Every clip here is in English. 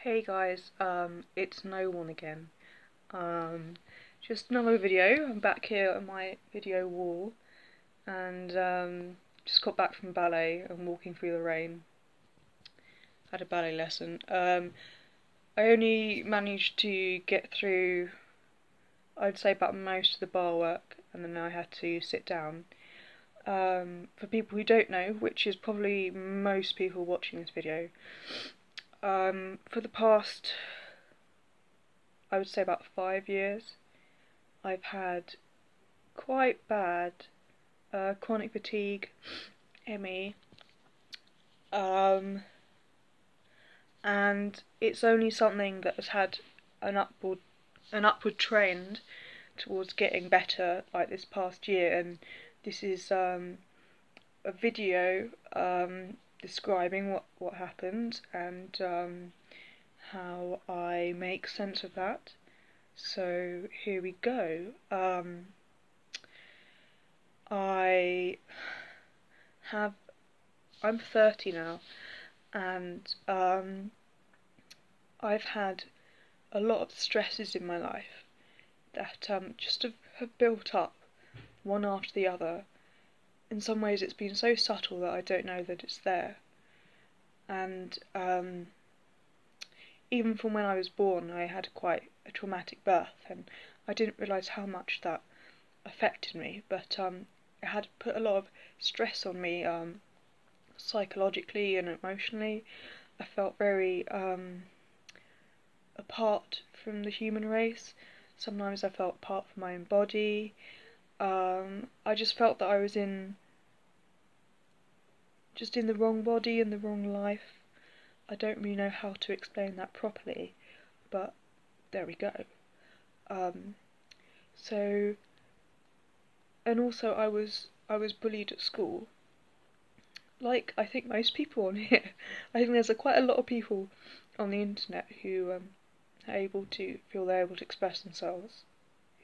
Hey guys, it's no one again. Just another video. I'm back here on my video wall and just got back from ballet and walking through the rain. Had a ballet lesson. I only managed to get through, I'd say, about most of the bar work, and then I had to sit down. For people who don't know, which is probably most people watching this video, for the past, I would say, about 5 years, I've had quite bad chronic fatigue, ME, and it's only something that has had an upward trend towards getting better, like this past year. And this is a video describing what happened and how I make sense of that. So here we go. I'm 30 now, and I've had a lot of stresses in my life that just have built up one after the other. In some ways it's been so subtle that I don't know that it's there. And even from when I was born, I had quite a traumatic birth, and I didn't realise how much that affected me, but it had put a lot of stress on me psychologically and emotionally. I felt very apart from the human race. Sometimes I felt apart from my own body. I just felt that I was just in the wrong body and the wrong life. I don't really know how to explain that properly, but there we go. So, and also I was bullied at school. Like I think most people on here, I think there's quite a lot of people on the internet who are able to feel they're able to express themselves,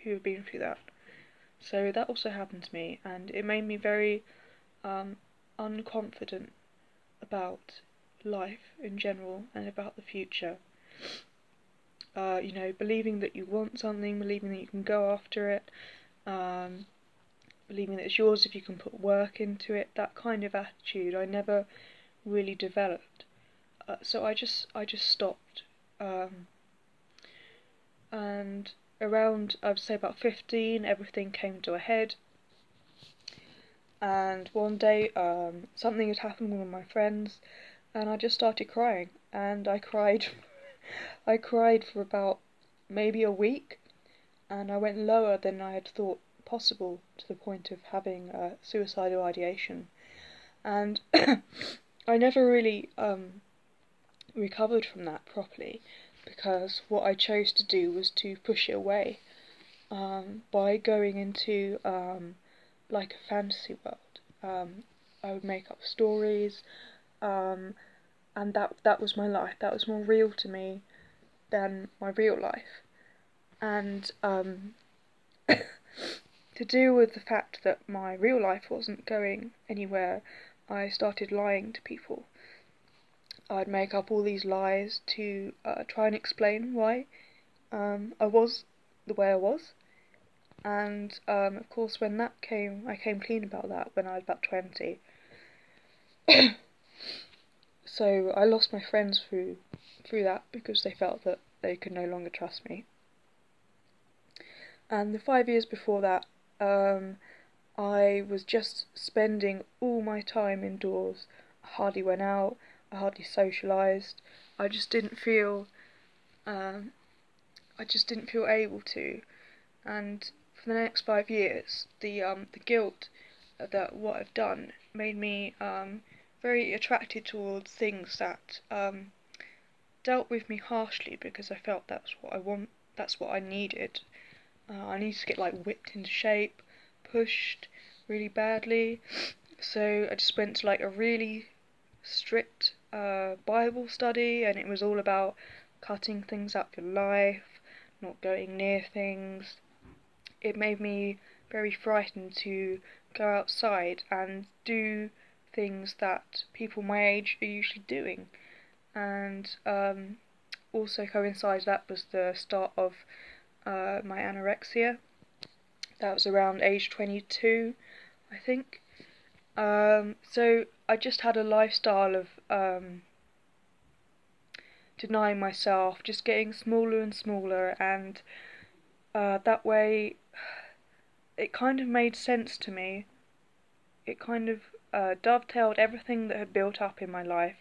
who have been through that. So that also happened to me, and it made me very unconfident about life in general and about the future. You know, believing that you want something, believing that you can go after it, believing that it's yours if you can put work into it. That kind of attitude I never really developed. So I just stopped. And around, I would say about 15, everything came to a head. And one day, something had happened with one of my friends, and I just started crying. And I cried, I cried for about maybe a week, and I went lower than I had thought possible, to the point of having suicidal ideation. And I never really recovered from that properly, because what I chose to do was to push it away by going into like a fantasy world. I would make up stories, and that was my life. That was more real to me than my real life. And to deal with the fact that my real life wasn't going anywhere, I started lying to people. I'd make up all these lies to try and explain why I was the way I was. And of course, when that came, I came clean about that when I was about 20. So I lost my friends through that, because they felt that they could no longer trust me. And the 5 years before that, I was just spending all my time indoors. I hardly went out, I hardly socialised. I just didn't feel able to. And for the next 5 years, the guilt that what I've done made me very attracted towards things that dealt with me harshly, because I felt that's what I needed. I needed to get like whipped into shape, pushed really badly. So I just went to like a really strict Bible study, and it was all about cutting things out of your life, not going near things. It made me very frightened to go outside and do things that people my age are usually doing. And also coincided, that was the start of my anorexia. That was around age 22, I think. So I just had a lifestyle of denying myself, just getting smaller and smaller, and that way it kind of made sense to me. It kind of dovetailed everything that had built up in my life,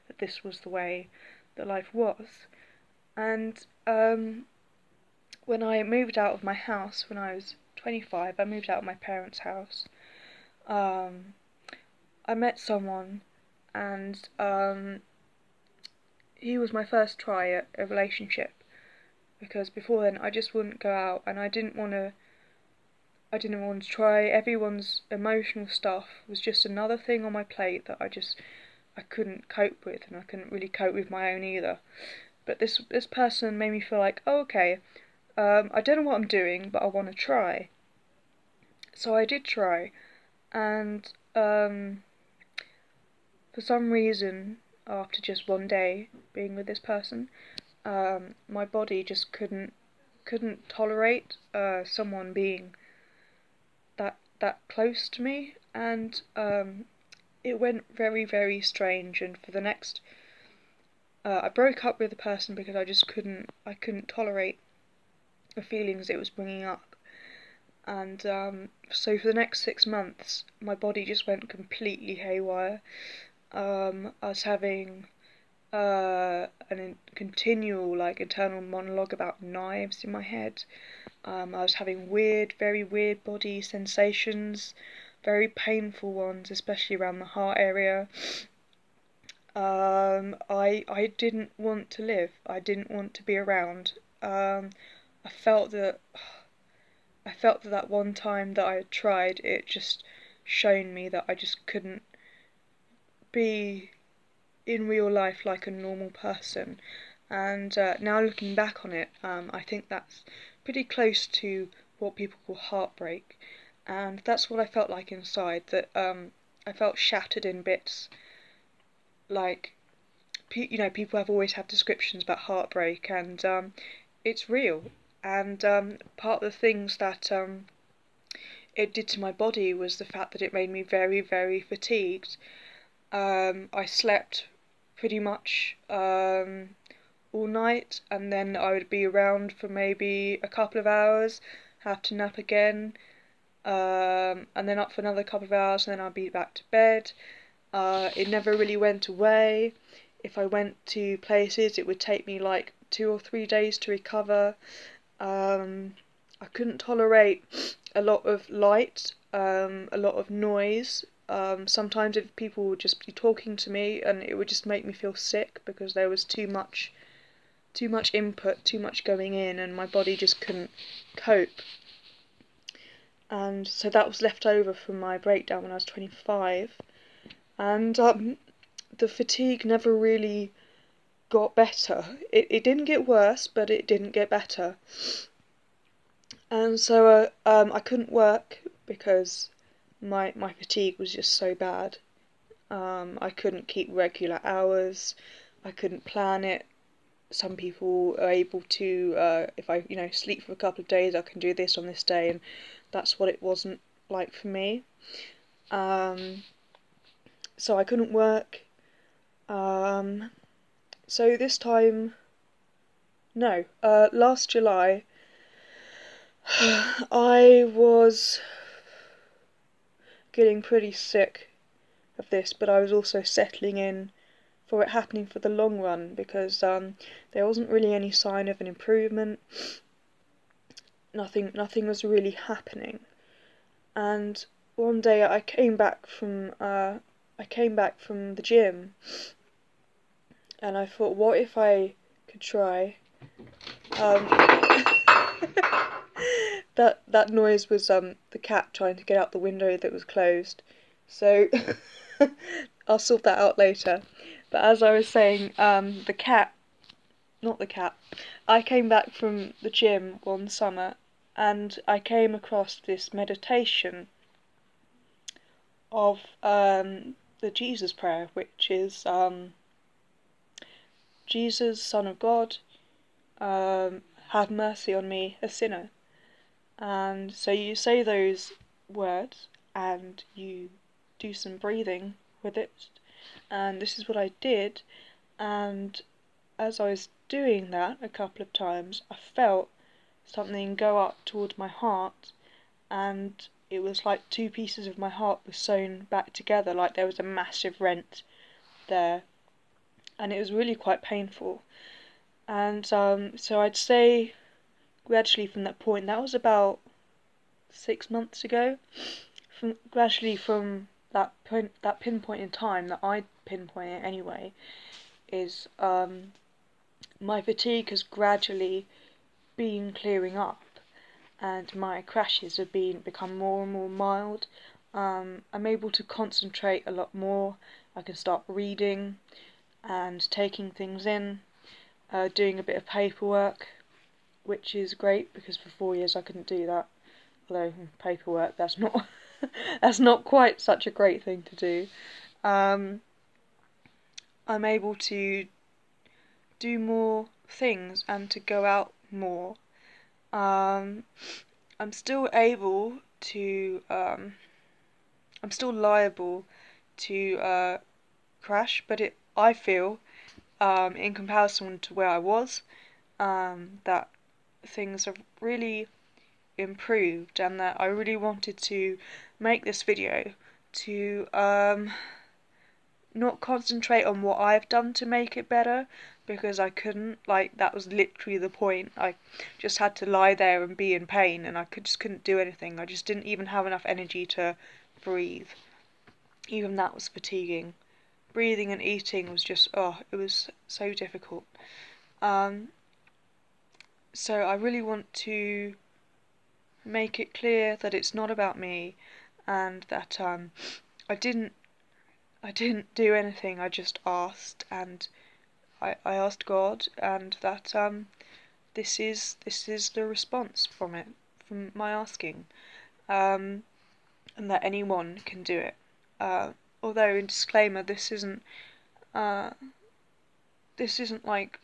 that this was the way that life was. And when I moved out of my house when I was 25, I moved out of my parents' house. I met someone, and he was my first try at a relationship, because before then I just wouldn't go out, and I didn't want to try everyone's emotional stuff. It was just another thing on my plate that I couldn't cope with, and I couldn't really cope with my own either. But this person made me feel like, oh, okay, I don't know what I'm doing, but I want to try. So I did try, and for some reason, after just one day being with this person, my body just couldn't tolerate someone being that close to me, and it went very, very strange. And for the next, I broke up with the person because I couldn't tolerate the feelings it was bringing up. And so for the next 6 months, my body just went completely haywire. I was having a continual internal monologue about knives in my head. I was having very weird body sensations, very painful ones, especially around the heart area. I didn't want to live. I didn't want to be around. I felt that that one time that I had tried, it just shown me that I just couldn't be in real life like a normal person. And now looking back on it, I think that's pretty close to what people call heartbreak, and that's what I felt like inside. That I felt shattered in bits. Like, people have always had descriptions about heartbreak, and it's real. And part of the things that it did to my body was the fact that it made me very, very fatigued. I slept pretty much all night, and then I would be around for maybe a couple of hours, have to nap again, and then up for another couple of hours, and then I'd be back to bed. It never really went away. If I went to places, it would take me like 2 or 3 days to recover. I couldn't tolerate a lot of light, a lot of noise. Sometimes if people would just be talking to me, and it would just make me feel sick because there was too much input, too much going in, and my body just couldn't cope. And so that was left over from my breakdown when I was 25. And the fatigue never really got better. It didn't get worse, but it didn't get better. And so I couldn't work because my fatigue was just so bad. I couldn't keep regular hours. I couldn't plan it. Some people are able to, if I sleep for a couple of days, I can do this on this day, and that's what it wasn't like for me. So I couldn't work. So this time, no, last July, I was getting pretty sick of this, but I was also settling in for it happening for the long run, because there wasn't really any sign of an improvement. Nothing was really happening. And one day I came back from the gym, and I thought, what if I could try? That noise was the cat trying to get out the window that was closed. So I'll sort that out later. But as I was saying, not the cat. I came back from the gym one summer, and I came across this meditation of the Jesus prayer, which is Jesus, Son of God, have mercy on me, a sinner. And so you say those words and you do some breathing with it. And this is what I did. And as I was doing that a couple of times, I felt something go up towards my heart, and it was like two pieces of my heart were sewn back together, like there was a massive rent there, and it was really quite painful. And so I'd say gradually from that point, that was about 6 months ago, gradually from that pinpoint in time that I pinpoint it anyway, is my fatigue has gradually been clearing up, and my crashes have become more and more mild. I'm able to concentrate a lot more. I can start reading and taking things in, doing a bit of paperwork, which is great because for 4 years I couldn't do that. Although paperwork, that's not that's not quite such a great thing to do. I'm able to do more things and to go out more. I'm still able to, I'm still liable to crash, but I feel, in comparison to where I was, that things have really improved, and that I really wanted to make this video to not concentrate on what I've done to make it better, because I couldn't. Like, that was literally the point. I just had to lie there and be in pain, and I just couldn't do anything. I just didn't even have enough energy to breathe. Even that was fatiguing. Breathing and eating was just, oh, it was so difficult. So I really want to make it clear that it's not about me, and that I didn't do anything. I just asked, and I asked God, and that this is the response from my asking, and that anyone can do it. Although, in disclaimer, this isn't like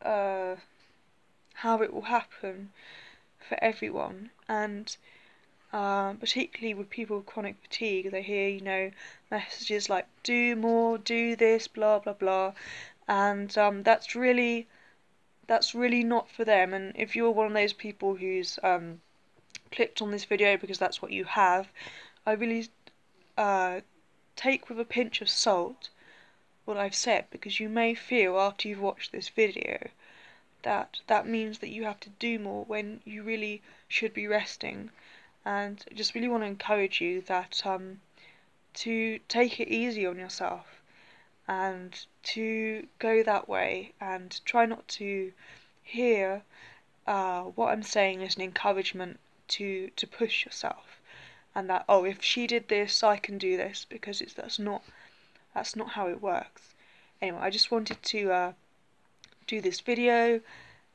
how it will happen for everyone, and particularly with people with chronic fatigue, they hear, you know, messages like do more, do this, blah blah blah, and that's really not for them. And if you're one of those people who's clicked on this video because that's what you have, I really take with a pinch of salt what I've said, because you may feel after you've watched this video that means that you have to do more when you really should be resting. And I just really want to encourage you that to take it easy on yourself, and to go that way, and try not to hear what I'm saying as an encouragement to push yourself, and that, oh, if she did this, I can do this, because that's not how it works. Anyway, I just wanted to do this video,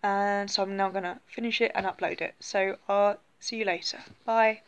and so I'm now gonna finish it and upload it. So I'll see you later. Bye.